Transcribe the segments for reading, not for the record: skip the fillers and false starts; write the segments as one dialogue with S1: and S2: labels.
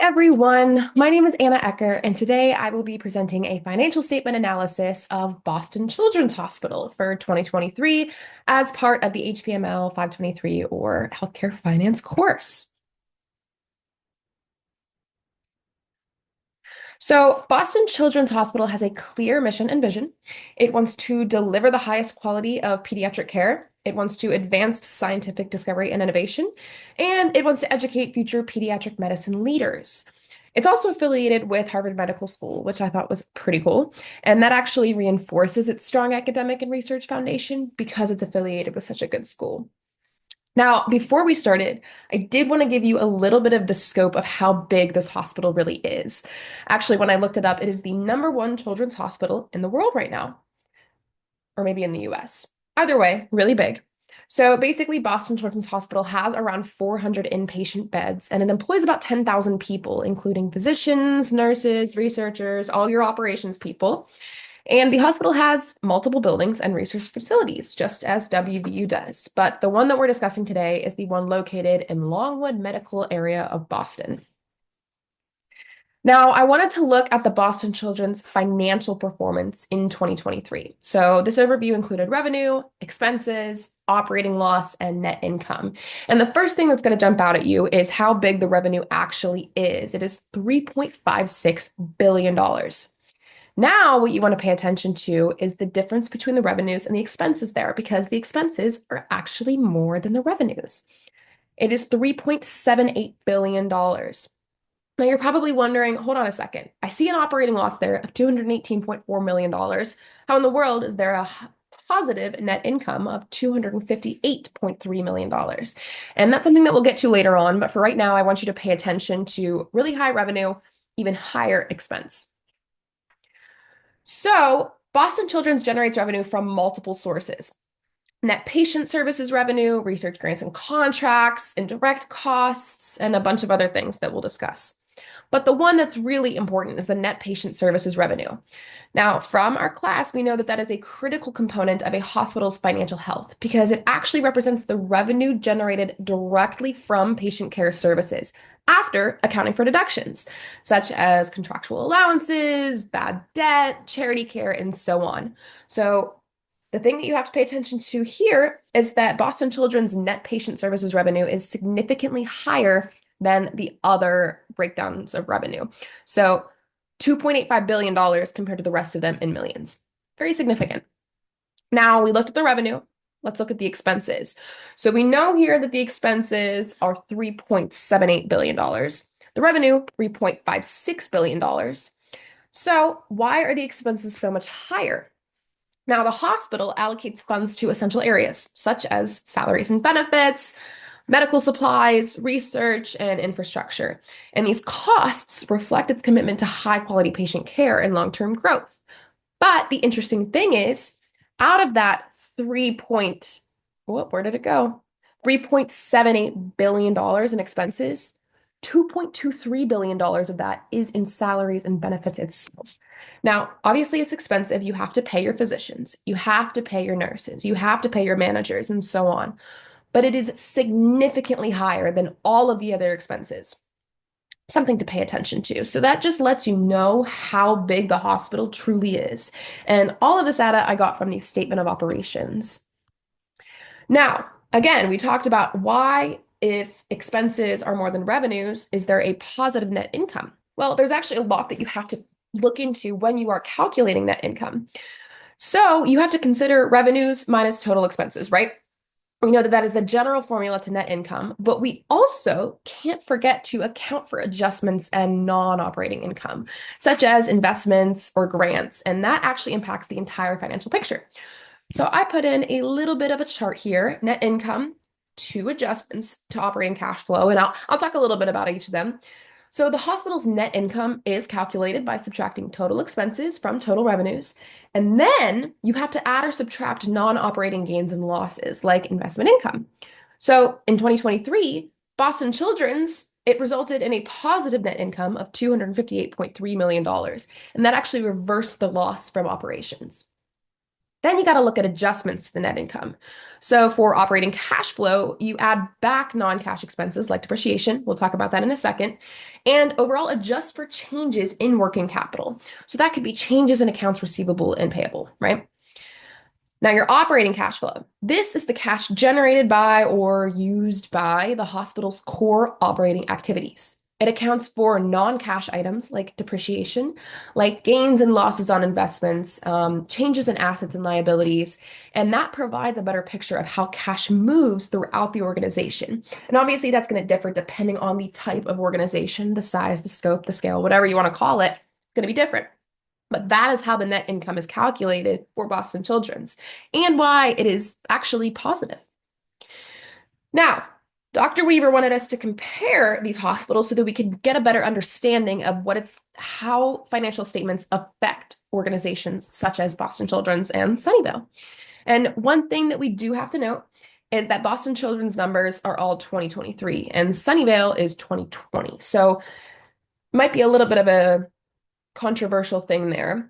S1: everyone. My name is Anna Ecker, and today I will be presenting a financial statement analysis of Boston Children's Hospital for 2023 as part of the HPML 523 or Healthcare Finance course. So, Boston Children's Hospital has a clear mission and vision. It wants to deliver the highest quality of pediatric care. It wants to advance scientific discovery and innovation, and it wants to educate future pediatric medicine leaders. It's also affiliated with Harvard Medical School, which I thought was pretty cool. And that actually reinforces its strong academic and research foundation because it's affiliated with such a good school. Now, before we started, I did want to give you a little bit of the scope of how big this hospital really is. Actually, when I looked it up, it is the #1 children's hospital in the world right now, or maybe in the US. Either way, really big. So basically, Boston Children's Hospital has around 400 inpatient beds, and it employs about 10,000 people, including physicians, nurses, researchers, all your operations people. And the hospital has multiple buildings and research facilities, just as WVU does. But the one that we're discussing today is the one located in Longwood Medical Area of Boston. Now, I wanted to look at the Boston Children's financial performance in 2023. So this overview included revenue, expenses, operating loss, and net income. And the first thing that's going to jump out at you is how big the revenue actually is. It is $3.56 billion. Now, what you want to pay attention to is the difference between the revenues and the expenses there, because the expenses are actually more than the revenues. It is $3.78 billion. Now, you're probably wondering, hold on a second. I see an operating loss there of $218.4 million. How in the world is there a positive net income of $258.3 million? And that's something that we'll get to later on. But for right now, I want you to pay attention to really high revenue, even higher expense. So, Boston Children's generates revenue from multiple sources. Net patient services revenue, research grants and contracts, indirect costs, and a bunch of other things that we'll discuss. But the one that's really important is the net patient services revenue. Now, from our class, we know that that is a critical component of a hospital's financial health because it actually represents the revenue generated directly from patient care services after accounting for deductions, such as contractual allowances, bad debt, charity care, and so on. So the thing that you have to pay attention to here is that Boston Children's net patient services revenue is significantly higher than the other breakdowns of revenue. So $2.85 billion compared to the rest of them in millions. Very significant. Now we looked at the revenue. Let's look at the expenses. So we know here that the expenses are $3.78 billion. The revenue, $3.56 billion. So why are the expenses so much higher? Now, the hospital allocates funds to essential areas, such as salaries and benefits, medical supplies, research, and infrastructure. And these costs reflect its commitment to high-quality patient care and long-term growth. But the interesting thing is, out of that where did it go? $3.78 billion in expenses, $2.23 billion of that is in salaries and benefits itself. Now, obviously, it's expensive. You have to pay your physicians, you have to pay your nurses, you have to pay your managers, and so on. But it is significantly higher than all of the other expenses. Something to pay attention to. So that just lets you know how big the hospital truly is. And all of this data I got from the statement of operations. Now, again, we talked about why, if expenses are more than revenues, is there a positive net income? Well, there's actually a lot that you have to look into when you are calculating net income. So you have to consider revenues minus total expenses, right? We know that that is the general formula to net income, but we also can't forget to account for adjustments and non-operating income, such as investments or grants, and that actually impacts the entire financial picture. So I put in a little bit of a chart here, net income, two adjustments to operating cash flow, and I'll talk a little bit about each of them. So the hospital's net income is calculated by subtracting total expenses from total revenues. And then you have to add or subtract non-operating gains and losses like investment income. So in 2023, Boston Children's, it resulted in a positive net income of $258.3 million. And that actually reversed the loss from operations. Then you got to look at adjustments to the net income. So for operating cash flow, you add back non-cash expenses like depreciation. We'll talk about that in a second. And overall, adjust for changes in working capital. So that could be changes in accounts receivable and payable, right? Now, your operating cash flow. This is the cash generated by or used by the hospital's core operating activities. It accounts for non-cash items like depreciation, like gains and losses on investments, changes in assets and liabilities, and that provides a better picture of how cash moves throughout the organization. And obviously, that's going to differ depending on the type of organization, the size, the scope, the scale, whatever you want to call it, it's going to be different. But that is how the net income is calculated for Boston Children's and why it is actually positive. Now, Dr. Weaver wanted us to compare these hospitals so that we could get a better understanding of how financial statements affect organizations such as Boston Children's and Sunnyvale. And one thing that we do have to note is that Boston Children's numbers are all 2023 and Sunnyvale is 2020. So might be a little bit of a controversial thing there.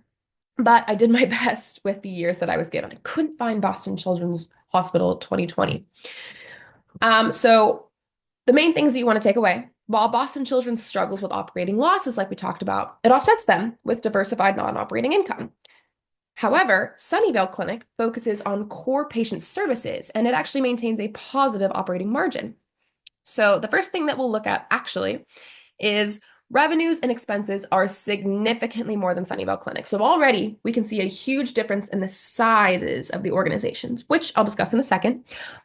S1: But I did my best with the years that I was given. I couldn't find Boston Children's Hospital 2020. So the main things that you want to take away, while Boston Children's struggles with operating losses, like we talked about, it offsets them with diversified non-operating income. However, Sunnyvale Clinic focuses on core patient services, and it actually maintains a positive operating margin. So the first thing that we'll look at actually is revenues and expenses are significantly more than Sunnyvale Clinic. So already we can see a huge difference in the sizes of the organizations, which I'll discuss in a second.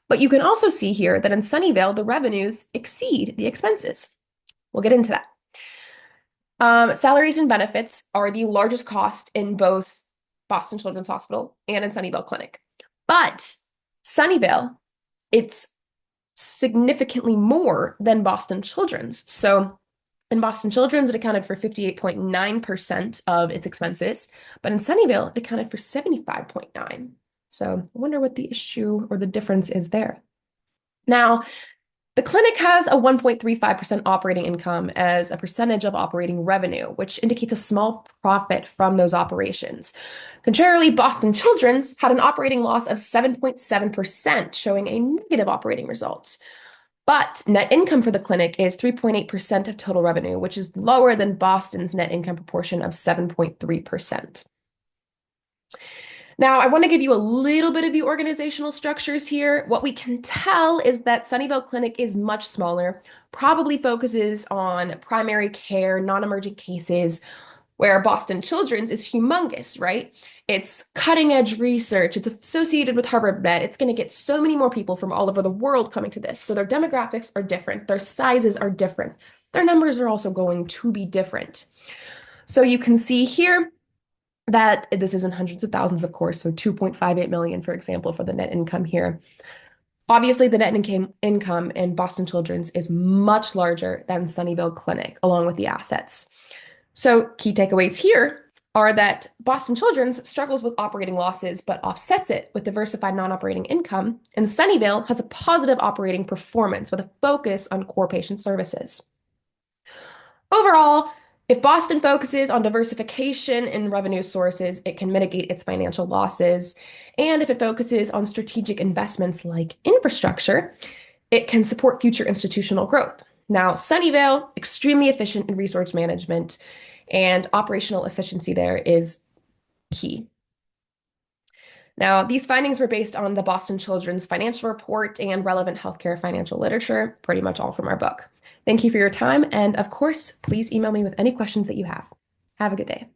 S1: But you can also see here that in Sunnyvale, the revenues exceed the expenses. We'll get into that. Salaries and benefits are the largest cost in both Boston Children's Hospital and in Sunnyvale Clinic. But Sunnyvale, it's significantly more than Boston Children's. So in Boston Children's, it accounted for 58.9% of its expenses, but in Sunnyvale, it accounted for 75.9%. So I wonder what the issue or the difference is there. Now, the clinic has a 1.35% operating income as a percentage of operating revenue, which indicates a small profit from those operations. Contrarily, Boston Children's had an operating loss of 7.7%, showing a negative operating result. But net income for the clinic is 3.8% of total revenue, which is lower than Boston's net income proportion of 7.3%. Now, I want to give you a little bit of the organizational structures here. What we can tell is that Sunnyvale Clinic is much smaller, probably focuses on primary care, non-emergent cases, where Boston Children's is humongous, right? It's cutting edge research. It's associated with Harvard Med. It's going to get so many more people from all over the world coming to this. So their demographics are different. Their sizes are different. Their numbers are also going to be different. So you can see here that this is in hundreds of thousands, of course. So 2.58 million, for example, for the net income here. Obviously, the net income in Boston Children's is much larger than Sunnyvale Clinic, along with the assets. So key takeaways here are that Boston Children's struggles with operating losses, but offsets it with diversified non-operating income, and Sunnyvale has a positive operating performance with a focus on core patient services. Overall, if Boston focuses on diversification in revenue sources, it can mitigate its financial losses. And if it focuses on strategic investments like infrastructure, it can support future institutional growth. Now, Sunnyvale, extremely efficient in resource management, and operational efficiency there is key. Now, these findings were based on the Boston Children's Financial Report and relevant healthcare financial literature, pretty much all from our book. Thank you for your time, and of course, please email me with any questions that you have. Have a good day.